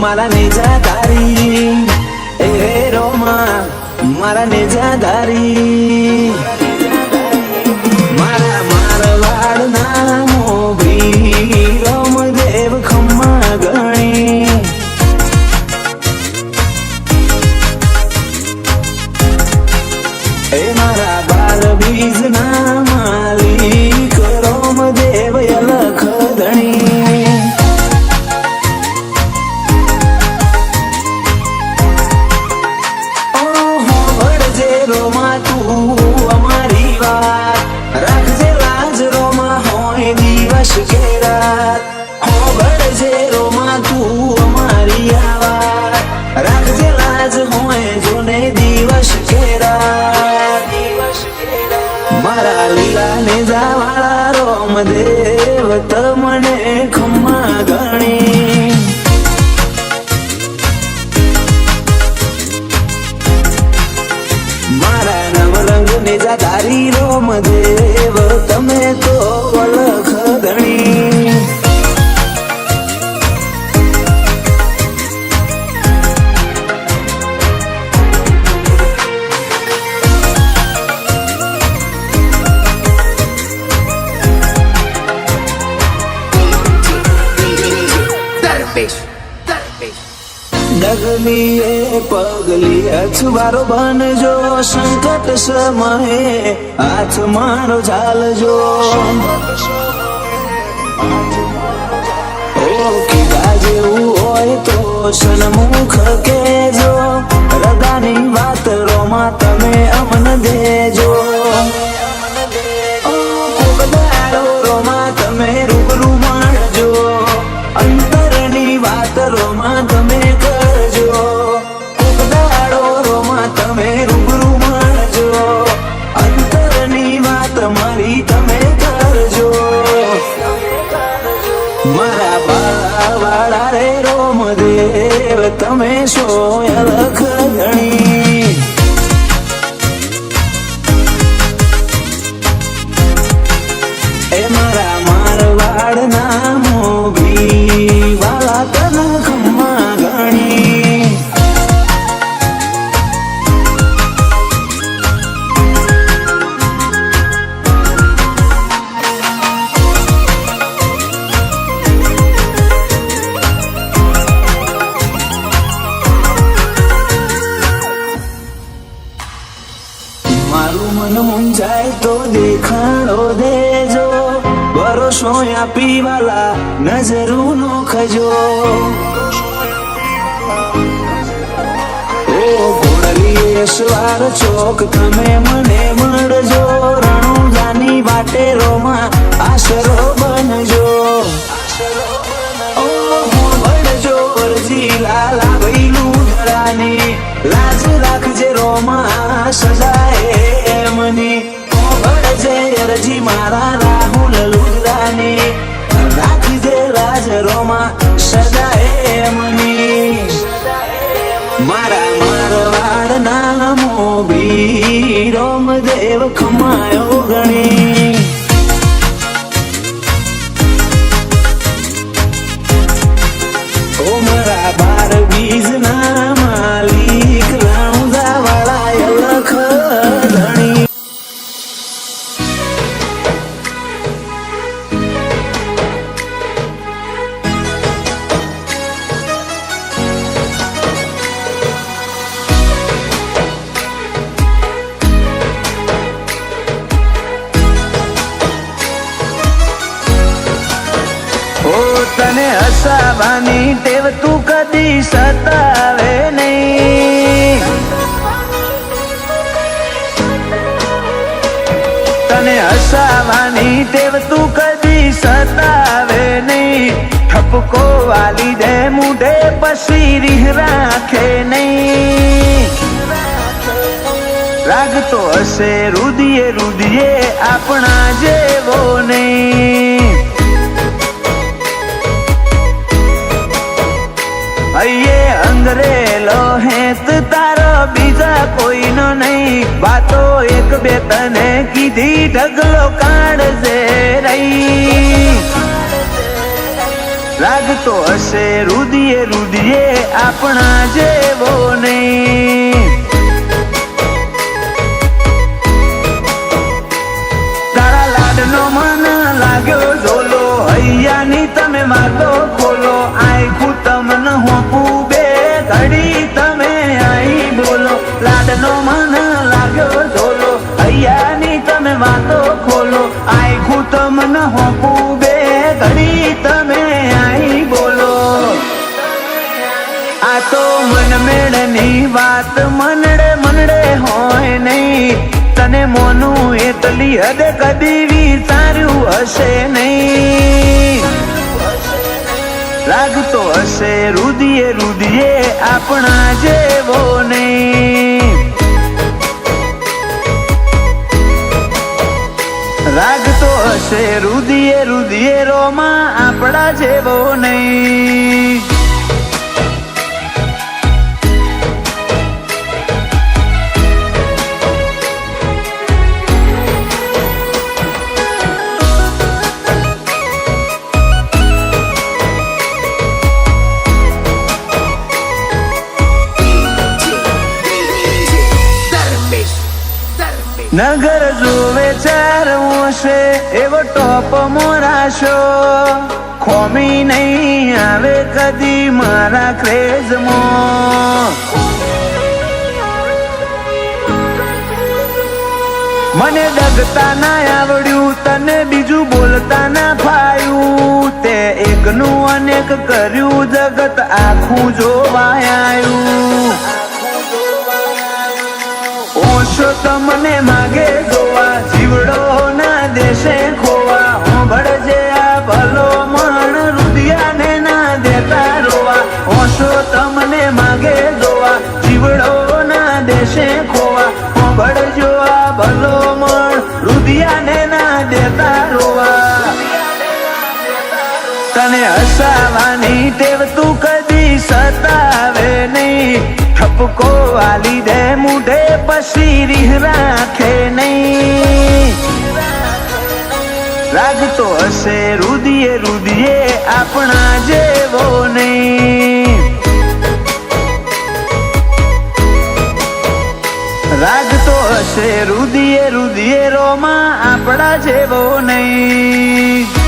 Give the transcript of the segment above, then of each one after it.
મારા નેજાધારી એ રોમા મારા નેજાધારી મારા મારવાડના મોભી રોમદેવ ખમ્મા ગણી એ મારા બાર બીજના માલિક રોમદેવ અલખ ધણી ઓહો વડજે રોમા તું અમારી વાત રાખજે લાજ રોમા હોય દિવસ કે રાત હો વડજે રોમા તું અમારી આ વાત રાખજે લાજ હોય જોને દિવસ કે રાત મારા લીલા નેજાવાળા રોમદેવ તમને ખમ્મા ગણી મારા નવરંગ નેજાધારી રોમદેવ તમે તો અલખ ધણી ડગલીએ પગલી અછવારો બનજો સંકટ સમયે હાથ મારો ઝાલજો કીધા જેવું હોય તો સન્મુખ કેજો રગાની વાત રોમા તમે અમન દેજો કોકદાડો રોમા તમે રૂબરૂ માણજો અંતરની વાત રોમા તમે કરજો કોકદાડો રોમા તમે રૂબરૂ માણજો અંતરની વાત મારી તમે કરજો મારા બાળાવાળા રે રોમદેવ તમે છો અલખ ગણી એ મારા મારવાડના મોભી વાળા તને ખમ્મા ગણી મારું મન મૂંઝાય તો દેખાડો દેજો ભરોસો આપી વાલા નજરું નો ખજો ઓ ઘોડલી સવાર ચોક તમે મને મળજો રણુજાની વાટે રોમા આશરો બનજો ઓ વડજો અરજી લાલા ભૈલું ધરાની લાજ રાખજે રોમા સદાય એમની વડજે અરજી મારા રાહુલ લુજરાની રાખજે લાજ રોમા સદાય એમની મારા મારવાડના મોભી રોમદેવ ખમાયો ગણી ઓ મારા બાર બીજના માલિક રાઉદાવાળા અલખ ધણી તને હસાવાની ટેવ તું કદી સતાવે નહીં તને હસાવાની ટેવ તું કદી સતાવે નહીં ઠપકો વાલી દે મુઢે પછી રીહ રાખે નહીં રાગતો હશે રુદિયે રુદિયે આપણા જેવો નહીં અયે અંગરેલો હેત તારો બીજા કોઈનો નહીં વાતો એક બે તને કીધી ઢગલો કાઢજે રહી રાગ લાગતો હશે રુદિયે રુદિયે આપણા જેવો નહીં. તારા લાડનો મન લાગ્યો ઝોલો, હૈયાની તમે વાતો ખોલો. આખું તમને હોપું બે ઘડી તમે આઈ બોલો. લાડનો મન લાગ્યો ઝોલો, હૈયાની તમે વાતો ખોલો. આખું તમને હોપું બે ઘડી તમે આઈ બોલો. આ તો મન મેળની વાત મનડે મનડે હોય નહીં. તને મોનું એટલી હદ કદી વિચાર્યું હશે નહીં. લાગતો હશે રુદિયે રુદિયે આપણા જેવો નહીં. લાગતો હશે રુદિયે રુદિયે રોમાં આપણા જેવો નહીં. નગર જોવે ચાર ઓશે એવો ટોપ મોરાશો. ખોમી નહીં આવે કદી મારા ક્રેઝમાં. મને ડગતા ના આવડ્યું, તને બીજું બોલતા ના ફાયું. તે એકનું અનેક કર્યું, જગત આખું જોવાયું. ઓછો તમને માગે જોવા, જીવડો ના દેશે ખોવા. હોંભળજે આ ભલો મણ રુદિયાને ના દેતા રોવા. ઓછો તમને માગે જોવા, જીવડો ના દેશે ખોવા. હોંભળજો આ ભલો મણ રુદિયાને ના દેતા રોવા. તને હસાવાની ટેવ તું કદી સતાવે નહીં. ઠપકો વાલી દે મુઢે પછી રીહ રાખે નહીં. લાગતો હશે રુદિયે રુદિયે આપણા જેવો નહીં. લાગતો હશે રુદિયે રુદિયે રોમાં આપણા જેવો નહીં.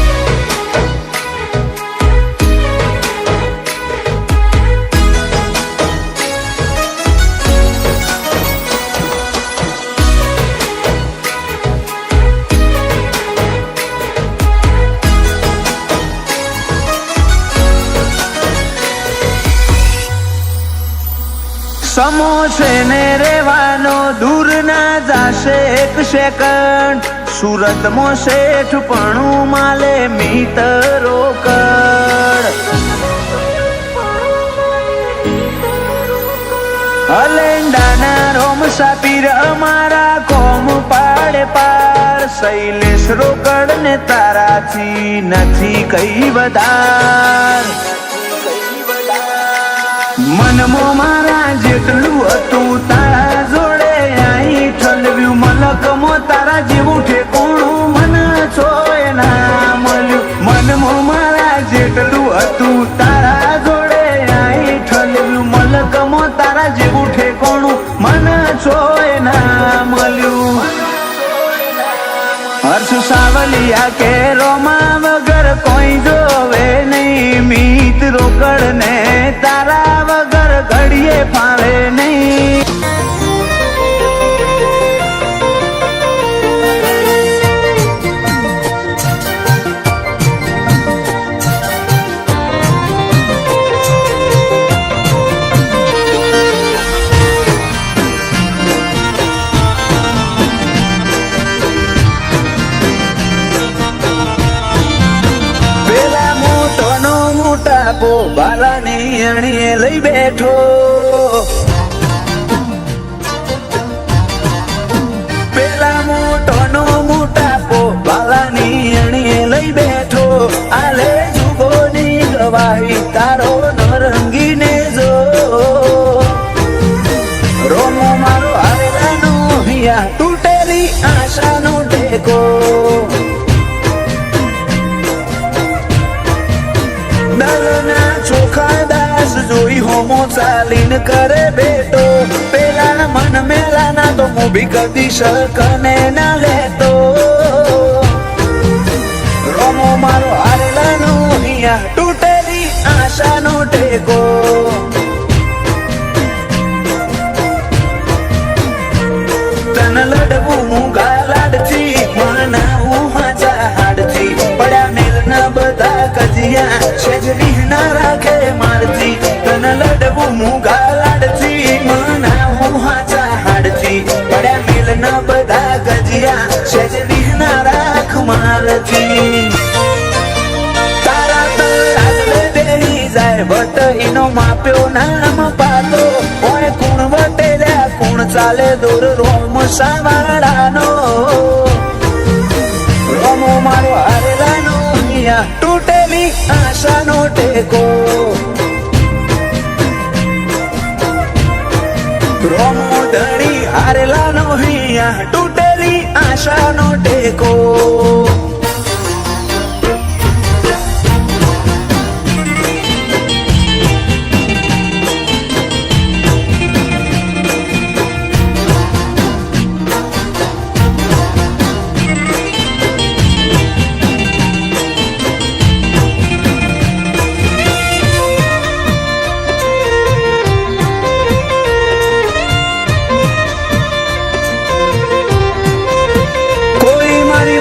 સમો છે ને રેવાનો દૂર ના જાશે એક સેકન્ડ. સુરતમાં શેઠ પણું માલે મિત્રો કડ. હલેન્ડાના રોમ સાપીર અમારા કોમ પાડે પાર. શૈલેષ રોકડ ને તારાથી નથી કઈ વધાર. મનમાં મારા જેટલું હતું તારા જોડે આઈ ઠલવ્યું. મલકમાં તારા જેવું ઠેકોણું મન છોય ના મળ્યું. મનમાં મારા જેટલું હતું તારા જોડે આઈ ઠલવ્યું. મલકમાં તારા જેવું ઠેકોણું મન છોય ના મળ્યું. હર્ષ સાવલિયા કે રોમા વગર કોઈ જોવે નહીં. મીત રોકડ ને તારા વગર ઘડીએ ફાવે નહીં. બાલાની અણીએ લઈ બેઠો. પેલા મોટોનો મોટાપો બાલાની અણીએ લઈ બેઠો. આલે જુગોની ગવાહી તારો નરંગીને જો. રોમો મારો હારેલાનો હિયા તૂટેલી આશાનો ટેકો. દલ ભી કદી શકને ના લેતો રોમો મારો હારેલાનો અહીંયા તૂટેલી આશાનો ટેકો તન લડવું મૂંગા લાડથી મનાવું હાચા હાડથી પડ્યા મેલના બધા કજિયા સેજરી ના રાખે મારથી તન લડવું મૂંગા લાડથી મનાવું હાચા હાડથી પડ્યા મેલના બધા ગજિયા સેજરી ના રાખ મારથી તારા તળાગલે બેહી જાય વટ એનો માપ્યો નામ પાતો ઓય કુણ વટેલ્યા કુણ ચાલે દૂર રોમ સાવાડાનો રોમો મારો હારેલાનો અહીંયા તૂટેલી આશાનો ટેકો રોમો ધણી હારેલાનો અહીંયા તૂટેલી આશાનો ટેકો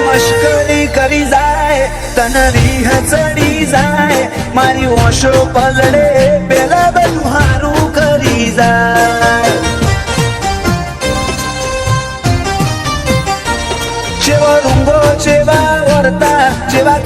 મશ્કરી કરી જાય તન રીહ ચડી જાય મારી ઓશો પલડે પેલા બધું હારું કરી જાય જેવો રૂંગો જેવા વર્તા જેવા